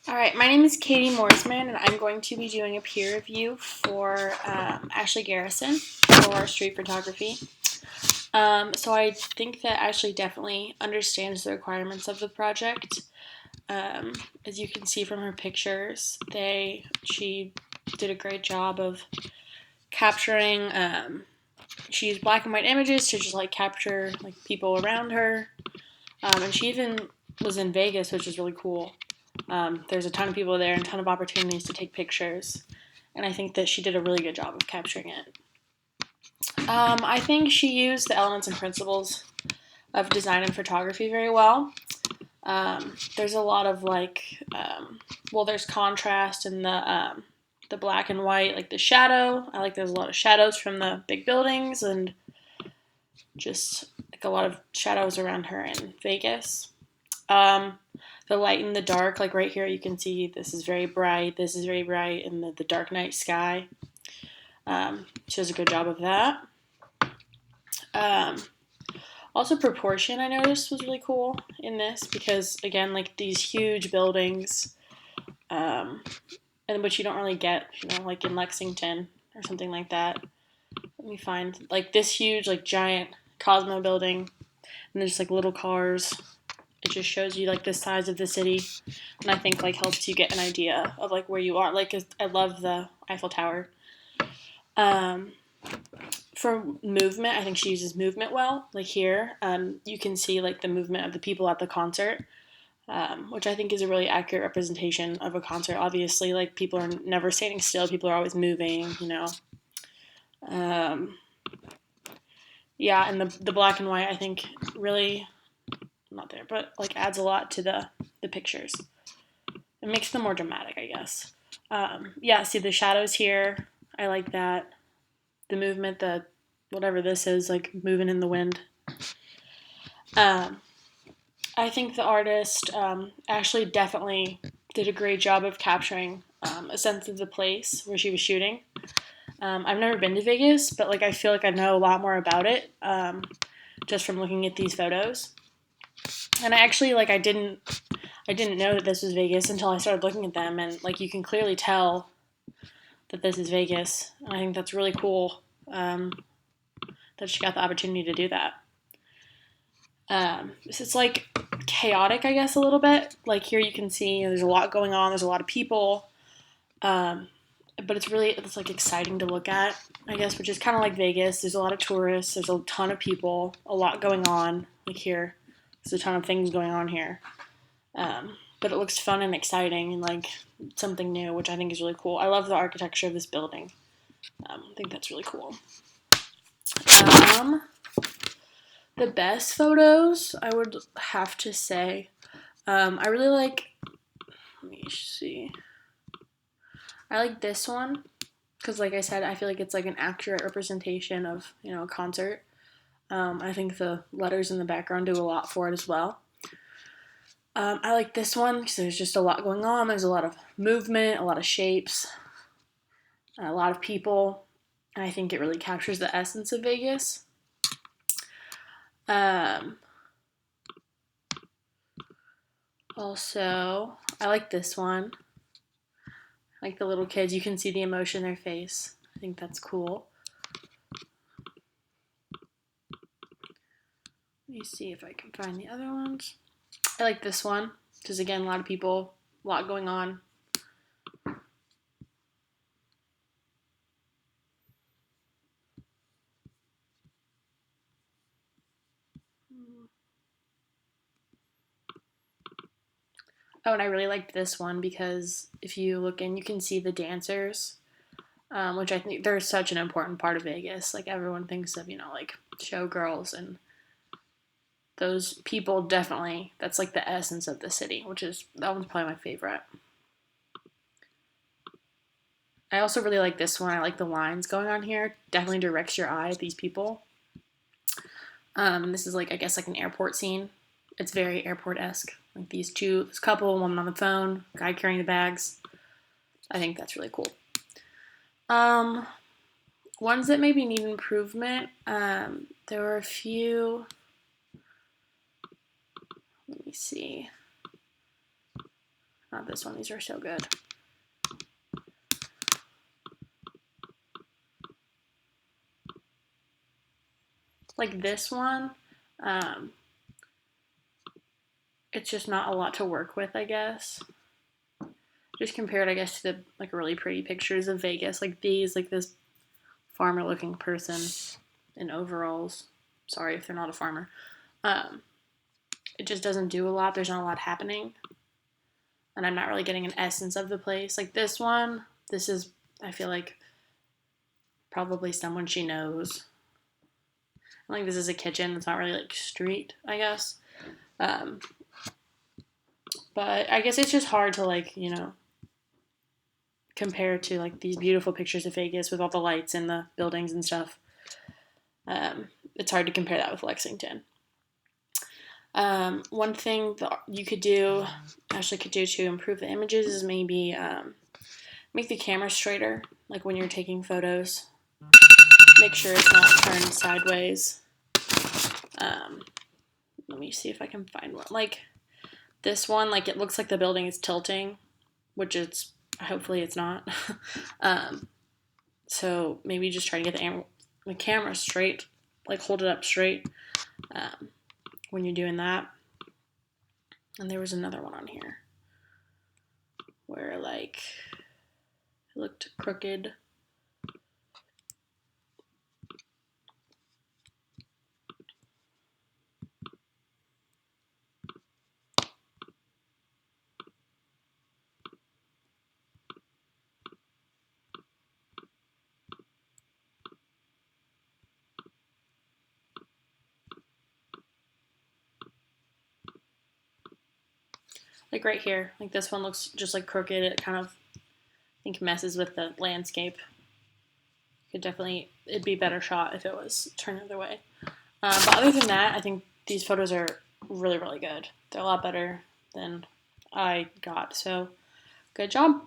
Alright, my name is Katie Morsman, and I'm going to be doing a peer review for Ashley Garrison for street photography. So I think that Ashley definitely understands the requirements of the project. As you can see from her pictures, she did a great job of capturing. She used black and white images to just capture people around her, and she even was in Vegas, which is really cool. There's a ton of people there and a ton of opportunities to take pictures, and I think that she did a really good job of capturing it. I think she used the elements and principles of design and photography very well. There's a lot of there's contrast in the black and white, like the shadow. I like there's a lot of shadows from the big buildings and just a lot of shadows around her in Vegas. The light and the dark, right here, you can see this is very bright, and the dark night sky. She does a good job of that. Also, proportion, I noticed, was really cool in this because, again, these huge buildings, and which you don't really get, in Lexington or something like that. Let me find, this huge, giant Cosmo building, and there's, little cars. It just shows you the size of the city, and I think helps you get an idea of where you are. I love the Eiffel Tower. For movement, I think she uses movement well. Here, you can see the movement of the people at the concert, which I think is a really accurate representation of a concert. Obviously, people are never standing still; people are always moving. Yeah, and the black and white, I think, really not there, but adds a lot to the pictures. It makes them more dramatic, I guess. Yeah, see the shadows here. I like that. The movement, whatever this is, moving in the wind. I think the artist, Ashley, definitely did a great job of capturing a sense of the place where she was shooting. I've never been to Vegas, but I feel I know a lot more about it just from looking at these photos. And I actually I didn't know that this was Vegas until I started looking at them, and you can clearly tell that this is Vegas. And I think that's really cool that she got the opportunity to do that. It's chaotic, I guess, a little bit. Here you can see there's a lot going on. There's a lot of people, but it's exciting to look at, I guess, which is kind of like Vegas. There's a lot of tourists. There's a ton of people. A lot going on. Here, there's a ton of things going on here. But it looks fun and exciting and something new, which I think is really cool. I love the architecture of this building. I think that's really cool. The best photos, I would have to say, I really let me see. I like this one because, I said, I feel it's an accurate representation of, a concert. I think the letters in the background do a lot for it as well. I like this one because there's just a lot going on. There's a lot of movement, a lot of shapes, a lot of people, and I think it really captures the essence of Vegas. Also, I like this one. I like the little kids. You can see the emotion in their face. I think that's cool. Let me see if I can find the other ones. I like this one because, again, a lot of people, a lot going on. Oh, and I really liked this one because if you look in, you can see the dancers, which I think they're such an important part of Vegas. Everyone thinks of, showgirls, and those people definitely, that's the essence of the city, that one's probably my favorite. I also really like this one. I like the lines going on here. Definitely directs your eye at these people. This is I guess an airport scene. It's very airport-esque. This couple, woman on the phone, guy carrying the bags. I think that's really cool. Ones that maybe need improvement. There were a few. Let me see. love this one. These are so good. Like this one, it's just not a lot to work with, I guess. Just compared, I guess, to the like really pretty pictures of Vegas, like these, like this farmer-looking person in overalls. Sorry if they're not a farmer. It just doesn't do a lot. There's not a lot happening, and I'm not really getting an essence of the place. Like this one, this is, I feel like, probably someone she knows. Like this is a kitchen. It's not really like street, I guess. But I guess it's just hard to like, you know, compare to like these beautiful pictures of Vegas with all the lights and the buildings and stuff. It's hard to compare that with Lexington. One thing that you could do, Ashley could do to improve the images is maybe make the camera straighter, like when you're taking photos. Make sure it's not turned sideways. Let me see if I can find one. Like this one, like it looks like the building is tilting, which it's, hopefully it's not. So maybe just try to get the camera straight, like hold it up straight when you're doing that. And there was another one on here where like it looked crooked. Like right here, like this one looks just like crooked. It kind of, I think, messes with the landscape. Could definitely, it'd be a better shot if it was turned the other way. But other than that, I think these photos are really, really good. They're a lot better than I got. So good job.